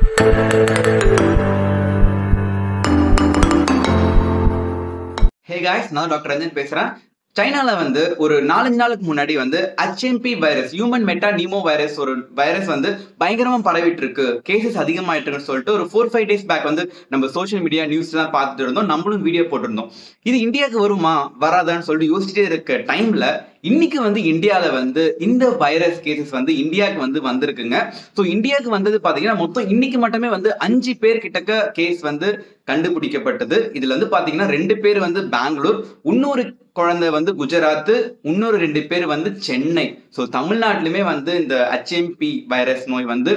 Hey guys, நான் doctor Ranjan பேசுறேன். சைனால வந்து ஒரு 4-5 நாளுக்கு முன்னாடி வந்து HMP virus, human meta Nemo virus ஒரு வைரஸ் வந்து பயங்கரமா பரவிட்டு இருக்கு, கேசஸ் அதிகமாயிட்டு இருக்குன்னு சொல்லிட்டு ஒரு 4-5 டேஸ் பேக் வந்து நம்ம சோஷியல் மீடியா நியூஸ் எல்லாம் பார்த்துட்டு இருந்தோம். நம்மளும் வீடியோ போட்டிருந்தோம். இது இந்தியாவுக்கு வருமா வராதான்னு சொல்லிட்டு யோசிச்சுட்டே இருக்க டைம்ல இன்னைக்கு வந்து இந்தியால வந்து இந்த வைரஸ் கேசஸ் வந்து இந்தியாவுக்கு வந்து வந்திருக்குங்க. ஸோ இந்தியாவுக்கு வந்தது பாத்தீங்கன்னா மொத்தம் இன்னைக்கு மட்டுமே வந்து 5 பேர் கிட்டக்க கேஸ் வந்து கண்டுபிடிக்கப்பட்டது. இதுல வந்து பாத்தீங்கன்னா 2 பேர் வந்து பெங்களூர், இன்னொரு குழந்தை வந்து குஜராத், இன்னொரு 2 பேர் வந்து சென்னை. ஸோ தமிழ்நாட்டிலுமே வந்து இந்த HMP வைரஸ் நோய் வந்து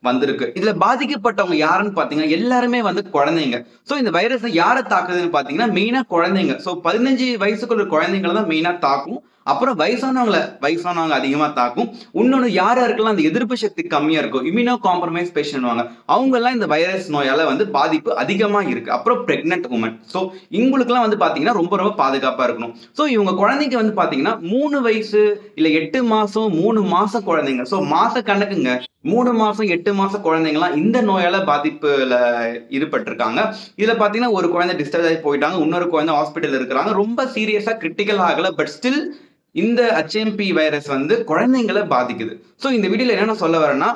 வந்திருக்கு. இதுல பாதிக்கப்பட்டவங்க யாருன்னு பாத்தீங்கன்னா எல்லாருமே வந்து குழந்தைங்க. சோ இந்த வைரஸ் யாரை தாக்குதுன்னு பாத்தீங்கன்னா மெயினா குழந்தைங்க. சோ 15 வயசுக்குள்ள குழந்தைங்களை தான் மெயினா தாக்கும். அப்புறம் வயசானவங்க அதிகமா தாக்கும். இன்னொன்னு யாருக்கெல்லாம் அந்த எதிர்ப்பு சக்தி கம்மியா இருக்கும், இம்யூனோ காம்ப்ரமைஸ் பேஷண்ட், அவங்க எல்லாம் இந்த வைரஸ் நோயால வந்து பாதிப்பு அதிகமா இருக்கு. அப்புறம் பிரெக்னன்ட் உமன். சோ இவங்களுக்கு எல்லாம் வந்து பாத்தீங்கன்னா ரொம்ப ரொம்ப பாதுகாப்பா இருக்கணும். சோ இவங்க குழந்தைக்கு வந்து பாத்தீங்கன்னா 3 வயசு இல்ல 8 மாசம் 3 மாசம் குழந்தைங்க. சோ மாச கணக்குங்க, 3 மாசம் 8 மாசம் குழந்தைங்கலாம் இந்த நோயால பாதிப்புல ஈடுபட்டிருக்காங்க. இதுல பாத்தீங்கன்னா ஒரு குழந்தை டிஸ்சார்ஜ் ஆகி போயிட்டாங்க, இன்னொரு குழந்தை ஹாஸ்பிட்டல் இருக்கிறாங்க. ரொம்ப சீரியஸா கிரிட்டிக்கல் ஆகல, பட் ஸ்டில் இந்த HMP வைரஸ் வந்து குழந்தைங்களை பாதிக்குது. ஸோ இந்த வீடியோல என்ன சொல்ல வரேன்னா,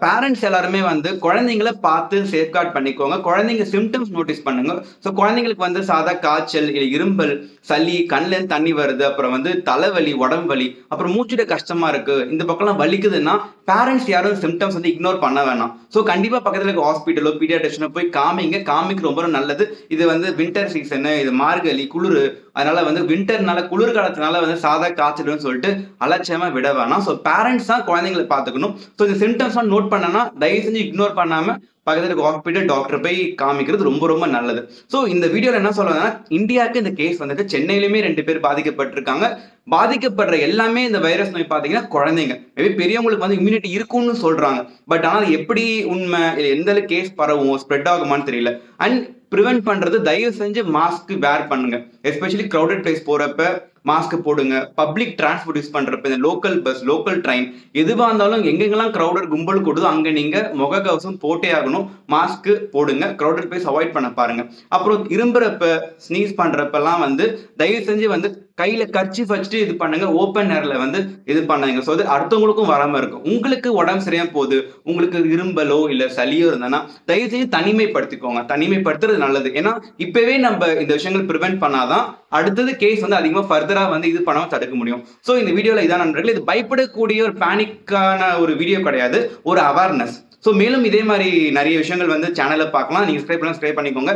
பேரண்ட்ஸ் எல்லாருமே வந்து குழந்தைங்களை பார்த்து சேஃப்கார்ட் பண்ணிக்கோங்க. குழந்தைங்க சிம்டம்ஸ் நோட்டீஸ் பண்ணுங்க. ஸோ குழந்தைங்களுக்கு வந்து சாதா காய்ச்சல், இரும்பல், சளி, கண்ணில் தண்ணி வருது, அப்புறம் வந்து தலைவலி, உடம்பு வலி, அப்புறம் மூச்சுட கஷ்டமா இருக்கு, இந்த பக்கம்லாம் வலிக்குதுன்னா பேரண்ட்ஸ் யாரும் சிம்டம்ஸ் வந்து இக்னோர் பண்ண வேணாம். ஸோ கண்டிப்பா பக்கத்துல இருக்க ஹாஸ்பிட்டலோ பீடியாட்ரிஷனோ போய் காமிக்க ரொம்ப நல்லது. இது வந்து வின்டர் சீசனு, இது மார்கழி குளிர், அதனால வந்து வின்டர்னால குளிர்காலத்தினால வந்து சாதா காய்ச்சல்னு சொல்லிட்டு அலட்சியமா விட வேணாம். ஸோ பேரண்ட்ஸ் தான் குழந்தைங்களை பார்த்துக்கணும். ஸோ இந்த சிம்டம்ஸ் நோட் பண்ணனா தயவு செஞ்சு இக்னோர் பண்ணாம பக்கத்துல இருக்க ஹாஸ்பிட்டல் டாக்டர் போய் காமிக்கிறது ரொம்ப ரொம்ப நல்லது. ஸோ இந்த வீடியோல என்ன சொல்றதுன்னா, இந்தியாவுக்கு இந்த கேஸ் வந்துட்டு சென்னையிலுமே 2 பேர் பாதிக்கப்பட்டிருக்காங்க. பாதிக்கப்படுற எல்லாமே இந்த வைரஸ் நோய் பாத்தீங்கன்னா குழந்தைங்க. மேபி பெரியவங்களுக்கு வந்து இம்யூனிட்டி இருக்கும்னு சொல்றாங்க. பட் ஆனால் எப்படி உண்மை, எந்த அளவுக்கு கேஸ் பரவும், ஸ்ப்ரெட் ஆகுமான்னு தெரியல. அண்ட் ப்ரிவென்ட் பண்றது தயவு செஞ்சு மாஸ்க் வேர் பண்ணுங்க. எஸ்பெஷலி கிரௌடட் பிளேஸ் போறப்ப மாஸ்க் போடுங்க. பப்ளிக் டிரான்ஸ்போர்ட் யூஸ் பண்றப்ப இந்த லோக்கல் பஸ், லோக்கல் ட்ரெயின், எதுவாக இருந்தாலும் எங்கெங்கெல்லாம் கிரௌடட் கும்பல் கூடுதோ அங்க நீங்க முகக்கவசம் போட்டே ஆகணும். மாஸ்க் போடுங்க. கிரௌடட் பிளேஸ் அவாய்ட் பண்ண பாருங்க. அப்புறம் இரும்புறப்ப, ஸ்னீஸ் பண்றப்பெல்லாம் வந்து தயவு செஞ்சு வந்து கையில கர்ச்சீஃப் வச்சுட்டு இது பண்ணுங்க. ஓப்பன் ஏர்ல வந்து இது பண்ணாங்க. ஸோ அது அடுத்தவங்களுக்கும் வராம இருக்கும். உங்களுக்கு உடம்பு சரியா போகுது, உங்களுக்கு இரும்பலோ இல்ல சளியோ இருந்தனா தயவு செஞ்சு தனிமைப்படுத்திக்கோங்க. தனிமைப்படுத்துறது நல்லது. ஏன்னா இப்பவே நம்ம இந்த விஷயங்கள் ப்ரிவென்ட் பண்ணாதான் அடுத்தது கேஸ் வந்து அதிகமா ஃபர்தரா வந்து இது பண்ணாம தடுக்க முடியும். ஸோ இந்த வீடியோல இதான் நண்பர்கள், இது பயப்படக்கூடிய ஒரு பேனிக்கான ஒரு வீடியோ கிடையாது, ஒரு அவேர்னஸ். ஸோ மேலும் இதே மாதிரி நிறைய விஷயங்கள் வந்து சேனலை பார்க்கலாம். நீங்கள் சப்ஸ்கிரைப் பண்ணிக்கோங்க.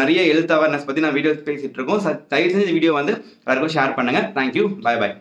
நிறைய ஹெல்த் அவேர்னஸ் பற்றி நான் வீடியோஸ் பேசிட்டு இருக்கோம். தயவு செஞ்சு வீடியோ வந்து எல்லாருக்கும் ஷேர் பண்ணுங்க. Thank you, by.